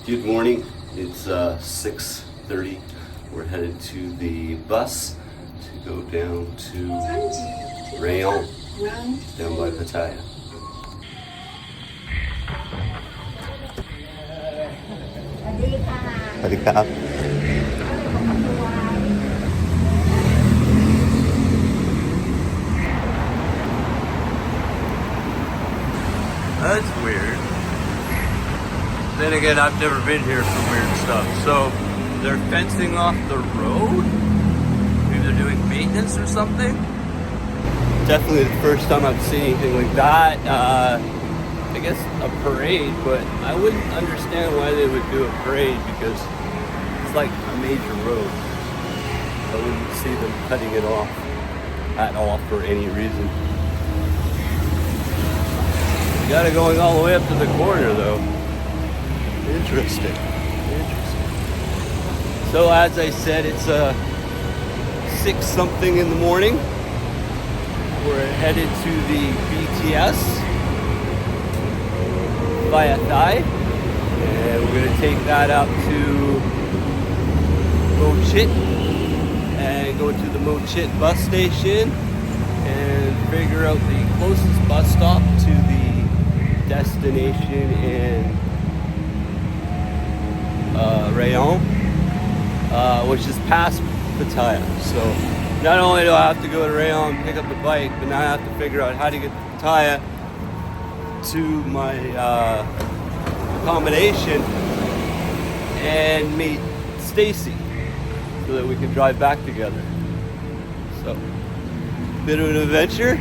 Good morning. It's 6:30. We're headed to the bus to go down to Rayong, down by Pattaya. That's weird. Then again, I've never been here for weird stuff. So they're fencing off the road? Maybe they're doing maintenance or something? Definitely the first time I've seen anything like that. I guess a parade, but I wouldn't understand why they would do a parade because it's like a major road. I wouldn't see them cutting it off at all for any reason. You got it going all the way up to the corner though. Interesting. So as I said, it's 6 something in the morning. We're headed to the BTS via Thai, and we're going to take that up to Mo Chit and go to the Mo Chit bus station and figure out the closest bus stop to the destination in Rayong, which is past Pattaya. So not only do I have to go to Rayong and pick up the bike, but now I have to figure out how to get to Pattaya to my accommodation and meet Stacy so that we can drive back together. So, bit of an adventure.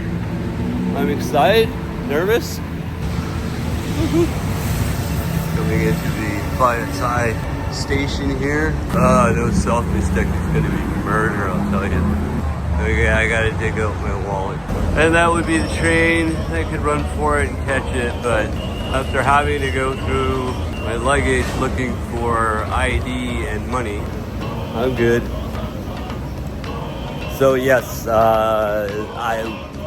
I'm excited, nervous. Coming into the Pattaya station here. No selfie stick is gonna be murder, I'll tell you. Okay, I gotta dig out my wallet. And that would be the train. I could run for it and catch it, but after having to go through my luggage looking for ID and money, I'm good. So yes, I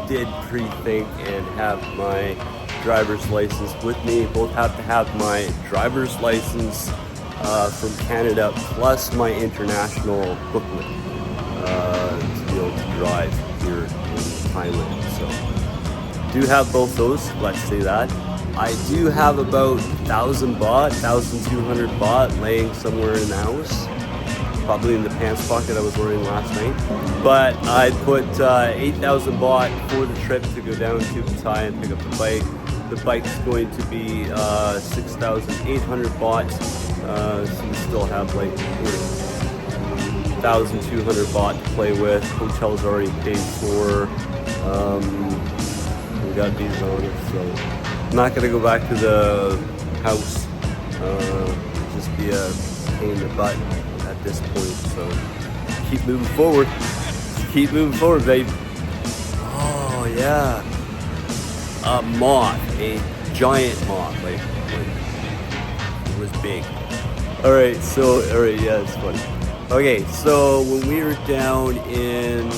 did pre-think and have my driver's license with me. Both have to have my driver's license from Canada plus my international booklet to be able to drive here in Thailand. So do have both those, let's say that. I do have about 1,000 baht, 1,200 baht laying somewhere in the house, probably in the pants pocket I was wearing last night. But I put 8,000 baht for the trip to go down to Pattaya and pick up the bike. The bike's going to be 6,800 baht, so we still have like 1,200 baht to play with. Hotel's already paid for. We got these on it, so I'm not gonna go back to the house. Just be a pain in the butt at this point. So keep moving forward. Keep moving forward, babe. Oh yeah. A moth, a giant moth, like it was big. Alright, yeah, it's funny. Okay, so when we were down in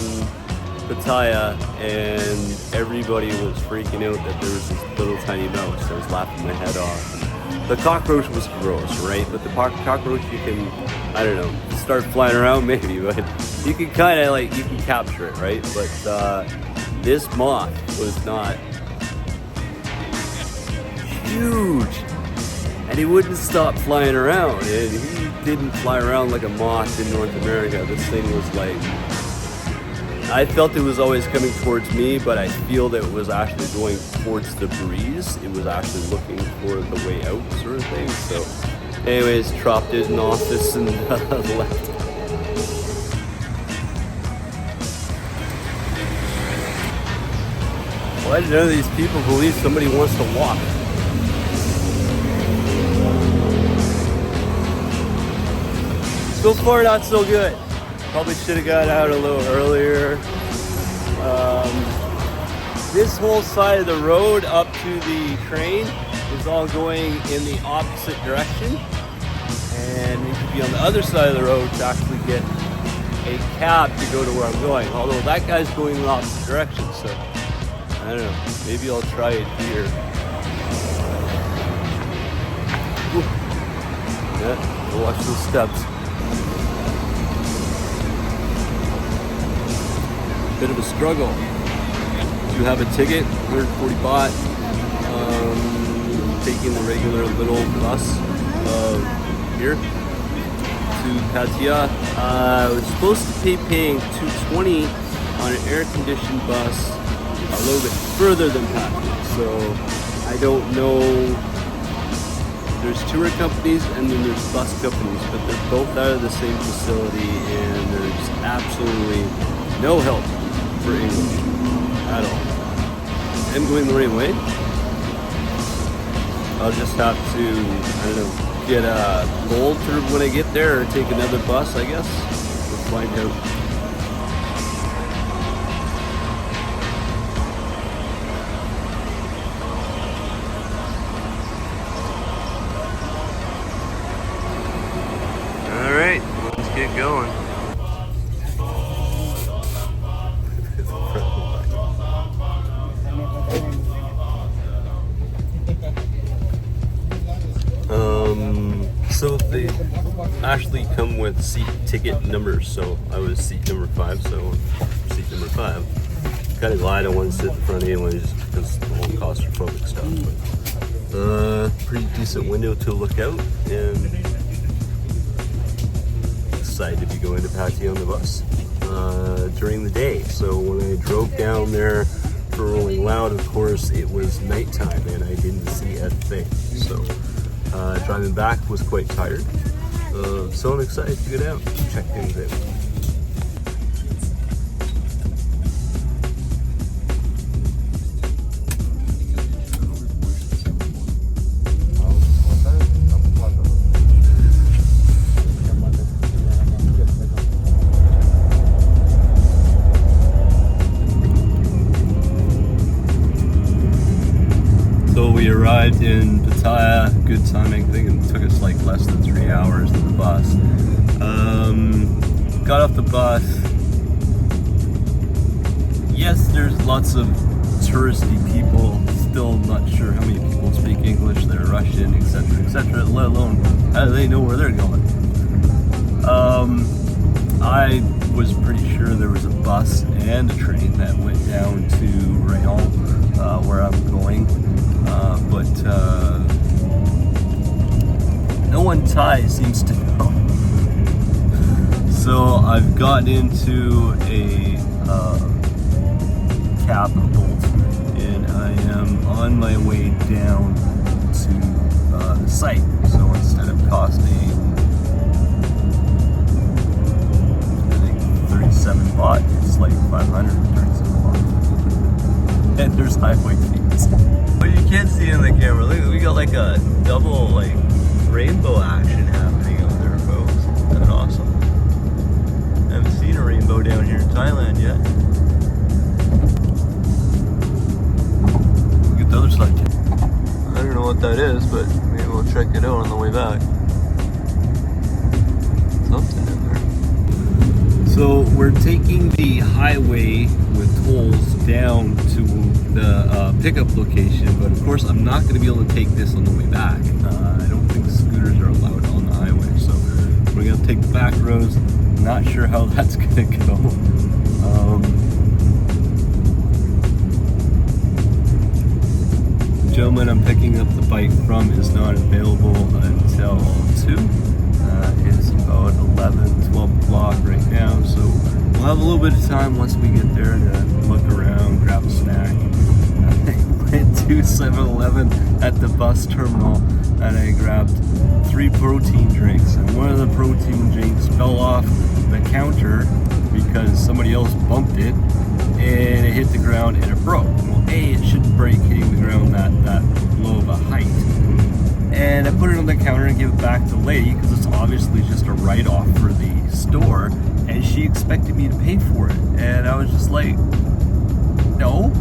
Pattaya and everybody was freaking out that there was this little tiny mouse, I was laughing my head off. The cockroach was gross, right? But the cockroach you can, I don't know, start flying around maybe, but you can kind of like, you can capture it, right? But this moth was not huge, and he wouldn't stop flying around, and he didn't fly around like a moth in North America. This thing was like, I felt it was always coming towards me, but I feel that it was actually going towards the breeze. It was actually looking for the way out sort of thing. So anyways, dropped it in office and left. Why do none of these people believe somebody wants to walk? So far, not so good. Probably should have got out a little earlier. This whole side of the road up to the train is all going in the opposite direction. And we could be on the other side of the road to actually get a cab to go to where I'm going. Although that guy's going in the opposite direction, so I don't know. Maybe I'll try it here. Yeah, watch those steps. Bit of a struggle. You have a ticket, 140 baht. Taking the regular little bus here to Pattaya. I was supposed to be paying 220 on an air-conditioned bus a little bit further than Pattaya. So I don't know. There's tour companies and then there's bus companies, but they're both out of the same facility, and there's absolutely no help for English at all. I'm going the right way. I'll just have to, I don't know, get a gold for when I get there, or take another bus, I guess. We'll find out. All right, let's get going. So they actually come with seat ticket numbers, so I was seat number 5, so seat number 5. Kind of glad I wanted to sit in front anyways, just because the whole claustrophobic stuff. But pretty decent window to look out, and excited to be going to Pattaya on the bus during the day. So when I drove down there for Rolling Loud, of course, it was nighttime and I didn't see a thing. So driving back was quite tired, so I'm excited to get out, check things out. So we arrived in Pattaya, good timing. I think it took us like less than 3 hours to the bus. Got off the bus. Yes, there's lots of touristy people. Still not sure how many people speak English. They're Russian, etc., etc. Let alone how do they know where they're going. I was pretty sure there was a bus and a train that went down to Rayong, where I'm going. But no one Thai seems to know. So I've gotten into a cab bolt, and I am on my way down to the site. So instead of costing, I think 37 baht, it's like 537 baht. And there's highway fees. But you can't see in the camera. Look, we got like a double like rainbow action happening out there, folks. Isn't that awesome? I haven't seen a rainbow down here in Thailand yet. Look at the other side. I don't know what that is, but maybe we'll check it out on the way back. Something in there. So we're taking the highway with tolls down to the pickup location, but of course I'm not going to be able to take this on the way back. I don't think scooters are allowed on the highway, so we're going to take the back roads. Not sure how that's going to go. The gentleman I'm picking up the bike from is not available until 2. It's about 11, 12 o'clock right now, so we'll have a little bit of time once we get there to look around, grab a snack. I went to 7-Eleven at the bus terminal and I grabbed 3 protein drinks, and one of the protein drinks fell off the counter because somebody else bumped it and it hit the ground and it broke. Well, it shouldn't break hitting the ground that low of a height. And I put it on the counter and gave it back to the lady because it's obviously just a write-off for the store, and she expected me to pay for it. And I was just like, no,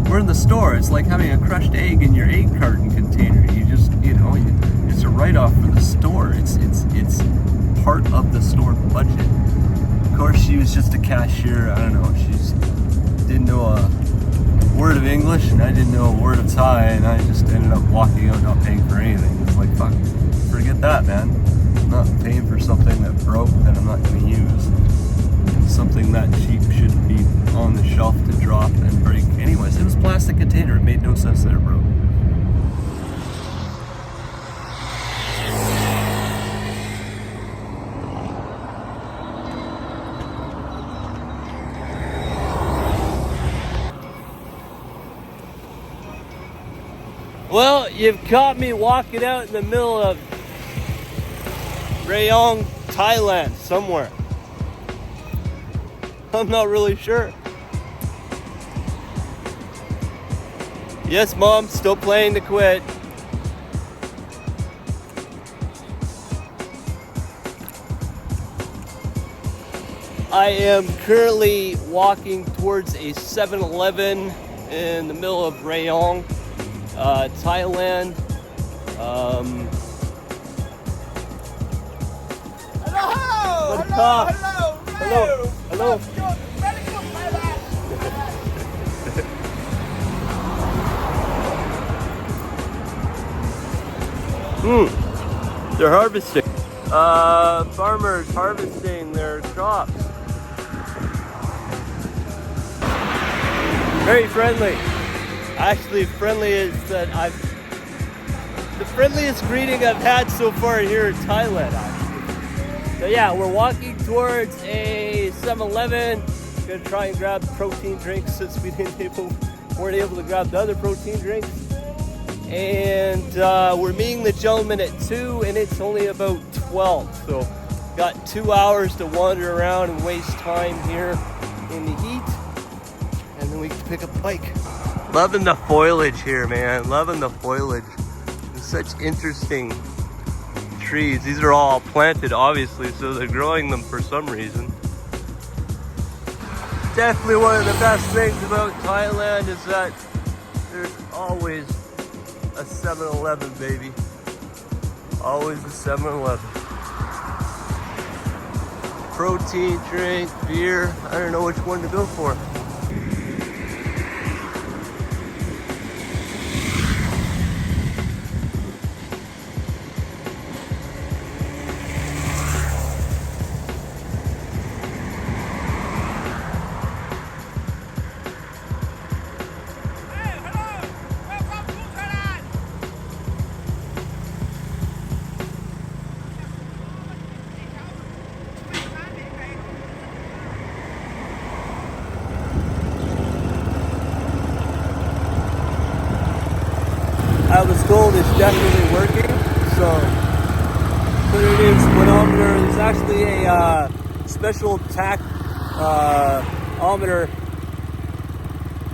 we're in the store. It's like having a crushed egg in your egg carton container. You just, it's a write-off for the store. It's part of the store budget. Of course, she was just a cashier. I don't know. She didn't know a word of English, and I didn't know a word of Thai, and I just ended up walking out not paying for anything. It's like, fuck, forget that, man. I'm not paying for something that broke that I'm not going to use. Something that cheap should be on the shelf to drop and break. Anyways, it was a plastic container. It made no sense that it broke. Well, you've caught me walking out in the middle of Rayong, Thailand, somewhere. I'm not really sure. Yes, Mom, still planning to quit. I am currently walking towards a 7-Eleven in the middle of Rayong, Thailand. Hello. They're harvesting. Farmers harvesting their crops. Very friendly. Actually, friendly is that the friendliest greeting I've had so far here in Thailand, actually. So yeah, we're walking towards a 7-Eleven. Gonna try and grab protein drinks since we weren't able to grab the other protein drinks. And we're meeting the gentleman at 2, and it's only about 12. So got 2 hours to wander around and waste time here in the heat. And then we can pick up the bike. Loving the foliage here, man. Loving the foliage. It's such interesting trees. These are all planted, obviously, so they're growing them for some reason. Definitely one of the best things about Thailand is that there's always a 7-Eleven, baby. Always a 7-Eleven. Protein drink, beer. I don't know which one to go for. I was told it's definitely working, so put it in speedometer. There's actually a special tachometer.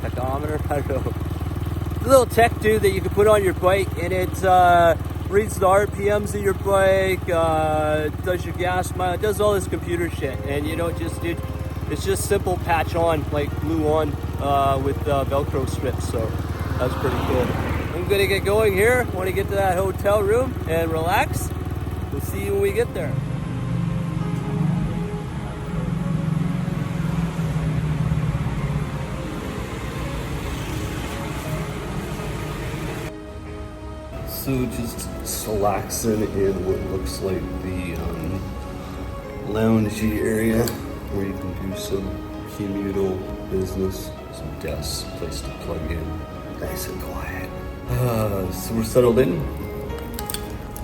I don't know. It's a little tech dude that you can put on your bike, and it reads the RPMs of your bike, does your gas mileage, does all this computer shit, and you don't just do. It's just simple patch on, like glue on with Velcro strips. So that's pretty cool. I'm gonna get going here. Want to get to that hotel room and relax. We'll see you when we get there. So just chillaxing in what looks like the loungy area where you can do some communal business, some desks, place to plug in, nice and quiet. So we're settled in.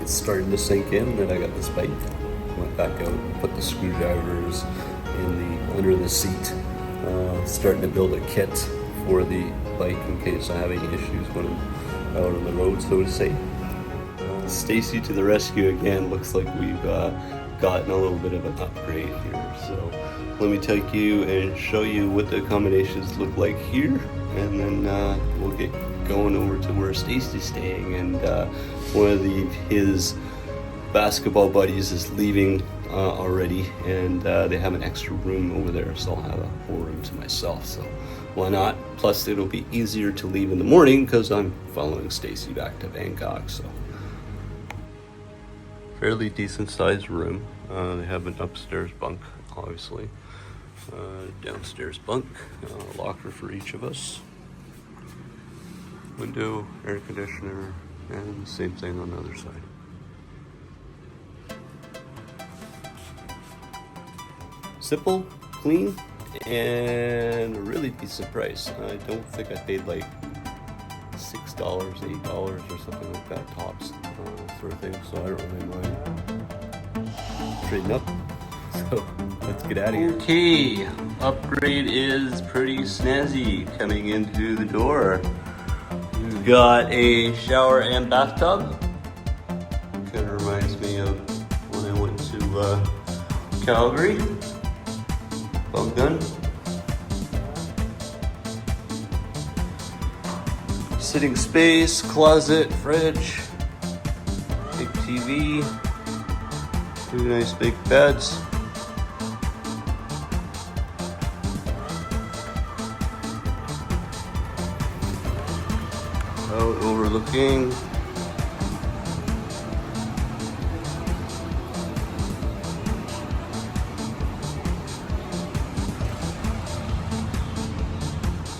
It's starting to sink in that I got this bike. Went back out, put the screwdrivers under the seat. Starting to build a kit for the bike in case I have any issues when I'm out on the road, so to say. Stacy to the rescue again. Looks like we've gotten a little bit of an upgrade here. So let me take you and show you what the accommodations look like here, and then we'll get going over to where Stacy's staying. And one of his basketball buddies is leaving already, and they have an extra room over there, so I'll have a whole room to myself. So why not? Plus it'll be easier to leave in the morning because I'm following Stacy back to Bangkok. So fairly decent sized room. They have an upstairs bunk, obviously. Downstairs bunk, locker for each of us. Window, air conditioner, and the same thing on the other side. simple, clean, and a really decent price. I don't think I paid like $6, $8 or something like that tops for a thing, so I don't really mind trading up. So let's get out of here. Okay, upgrade is pretty snazzy coming into the door. We've got a shower and bathtub. Kind of reminds me of when I went to Calgary. Well done. Sitting space, closet, fridge, big TV, two nice big beds. Out overlooking.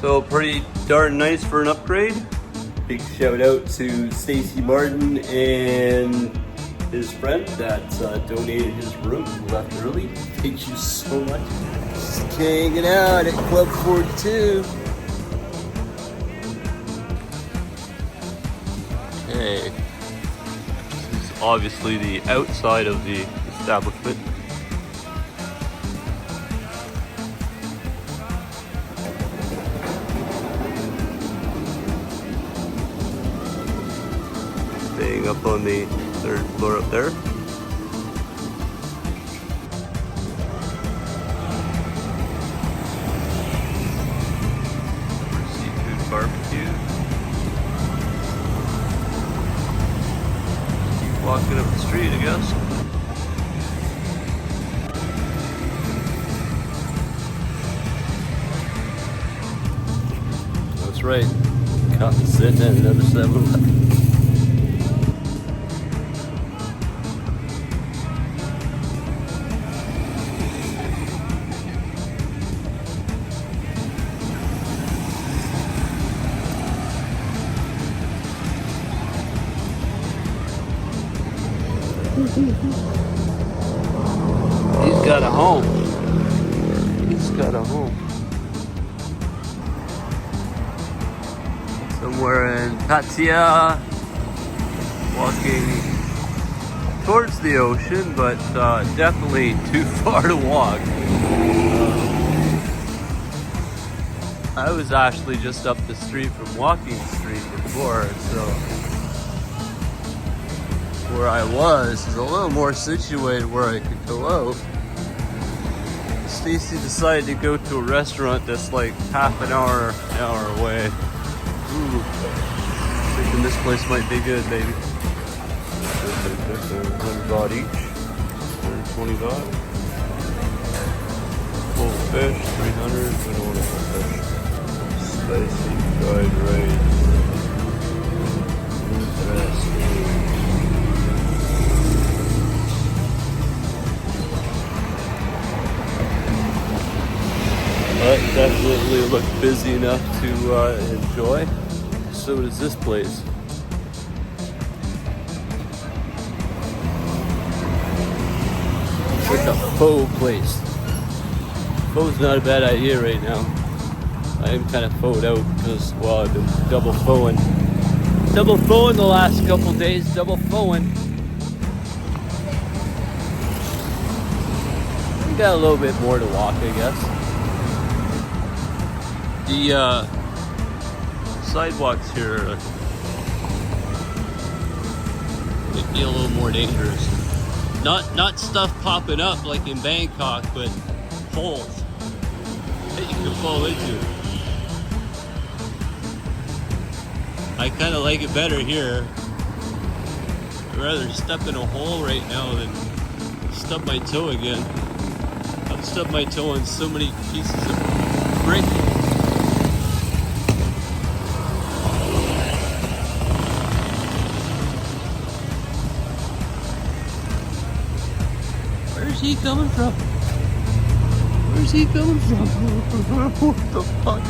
So pretty darn nice for an upgrade. Big shout out to Stacy Martin and his friend that donated his room, left early. Thank you so much. Just hanging out at Club 42. Okay, this is obviously the outside of the establishment. Staying up on the third floor up there. Seafood barbecue. Keep walking up the street, I guess. That's right. Cotton sitting at another 7-Eleven. He's got a home. He's got a home. Somewhere in Pattaya, walking towards the ocean, but definitely too far to walk. I was actually just up the street from Walking Street before, so where I was is a little more situated where I could go out. Stacy decided to go to a restaurant that's like half an hour away. Ooh, thinking this place might be good, baby. 100 baht each, 120 baht. Full fish, 300. We don't want a full fish. Spicy fried rice. Interesting. But definitely looked busy enough to enjoy. So does this place. It's like a faux place. Faux's not a bad idea right now. I am kind of fauxed out because, well, I've been double fauxing. Double fauxing the last couple days, double fauxing. We got a little bit more to walk, I guess. The sidewalks here might be a little more dangerous. Not stuff popping up like in Bangkok, but holes that you can fall into. I kind of like it better here. I'd rather step in a hole right now than stub my toe again. I've stubbed my toe on so many pieces of brick. Where's he coming from? Where's he coming from? What the fuck?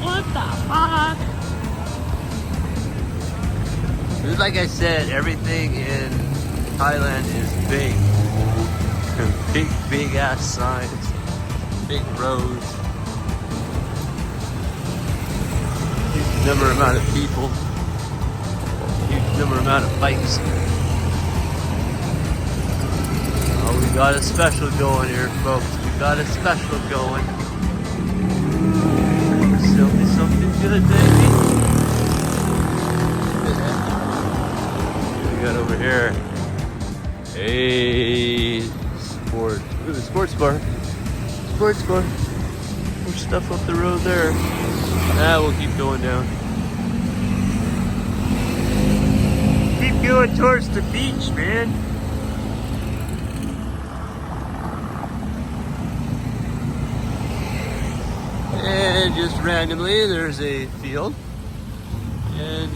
What the fuck? Like I said, everything in Thailand is big. Big ass signs, big roads, huge number amount of people, huge number amount of bikes. Oh, we got a special going here, folks. We got a special going. Something good, baby. We got over here. Hey, sports bar. Sports bar. More stuff up the road there. We'll keep going down. Keep going towards the beach, man. And just randomly, there's a field and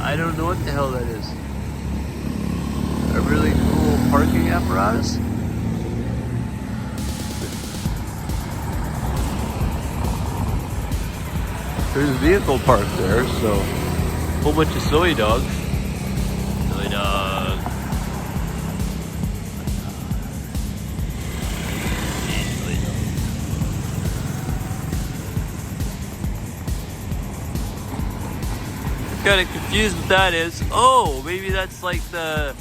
I don't know what the hell that is. A really cool parking apparatus. There's a vehicle parked there, so a whole bunch of soy dogs. Soy dog. Kind of confused what that is. Oh, maybe that's like the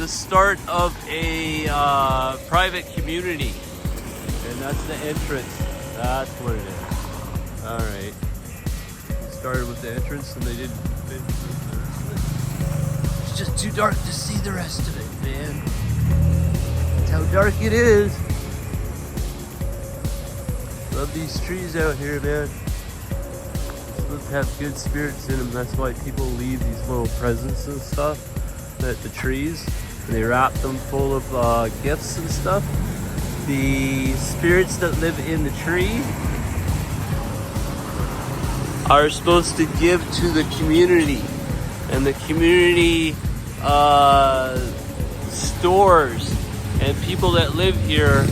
start of a private community, and that's the entrance. That's what it is. All right. It started with the entrance, and they didn't finish the rest of it. It's just too dark to see the rest of it, man. That's how dark it is. Love these trees out here, man. Supposed to have good spirits in them. That's why people leave these little presents and stuff at the trees. And they wrap them full of gifts and stuff. The spirits that live in the tree are supposed to give to the community, and the community stores and people that live here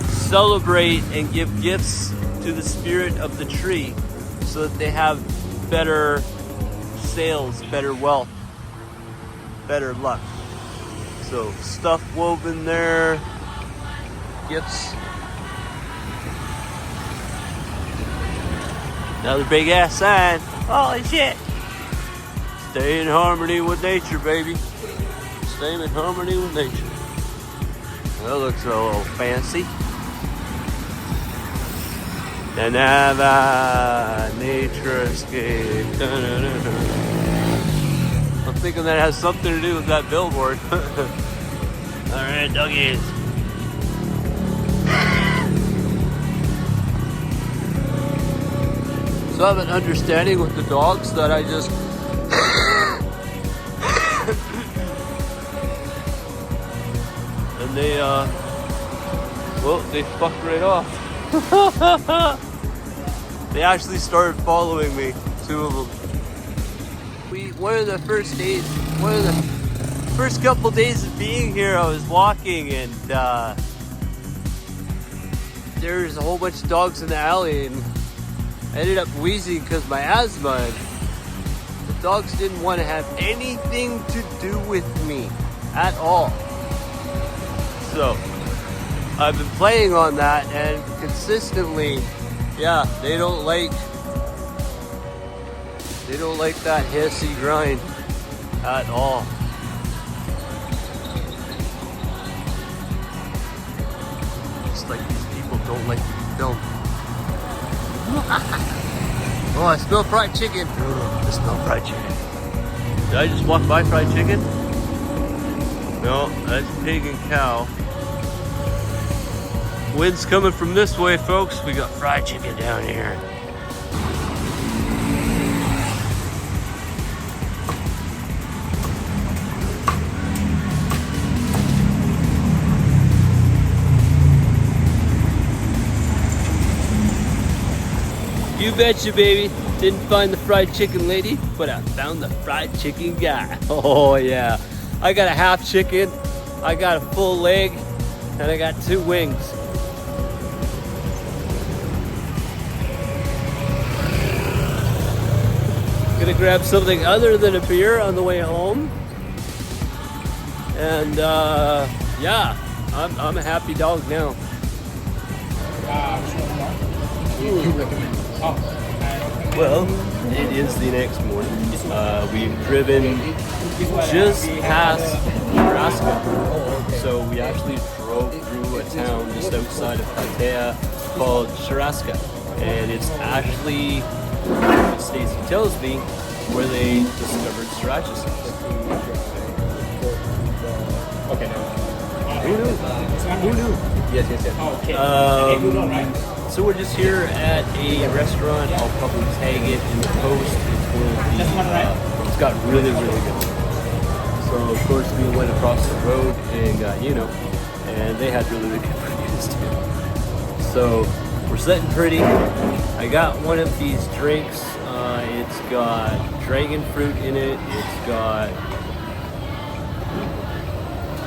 celebrate and give gifts to the spirit of the tree, so that they have better sales, better wealth, better luck. So stuff woven there, gifts. Another big ass sign. Holy shit! Stay in harmony with nature, baby. Stay in harmony with nature. That looks a little fancy. The Nava Nature Escape. I'm thinking that has something to do with that billboard. Alright, doggies. So I have an understanding with the dogs that I just and they well, they fucked right off. They actually started following me, two of them. One of the first couple days of being here, I was walking and there's a whole bunch of dogs in the alley, and I ended up wheezing because my asthma. And the dogs didn't want to have anything to do with me at all. So I've been playing on that, and consistently, yeah, they don't like that hissy grind at all. Just like these people don't like to be filmed. Oh, I smell fried chicken. I smell fried chicken. Did I just walk by fried chicken? No, that's pig and cow. Wind's coming from this way, folks. We got fried chicken down here. You betcha, baby. Didn't find the fried chicken lady, but I found the fried chicken guy. Oh yeah. I got a half chicken, I got a full leg, and I got 2 wings. Gonna grab something other than a beer on the way home. And yeah, I'm a happy dog now. Well, it is the next morning. We've driven just past Nebraska. So we actually drove through a town just outside of Pattaya called Nebraska. And it's actually, Stacey tells me, where they discovered sriracha sauce. Okay. Who knew? Who knew? Yes. Okay. So we're just here at a restaurant. I'll probably tag it in the post. It's one of the, it's got really good. So of course we went across the road and got, and they had really good reviews too. So we're sitting pretty. I got one of these drinks. It's got dragon fruit in it. It's got,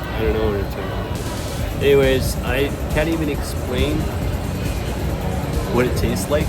I don't know what it's about. Anyways, I can't even explain what it tastes like.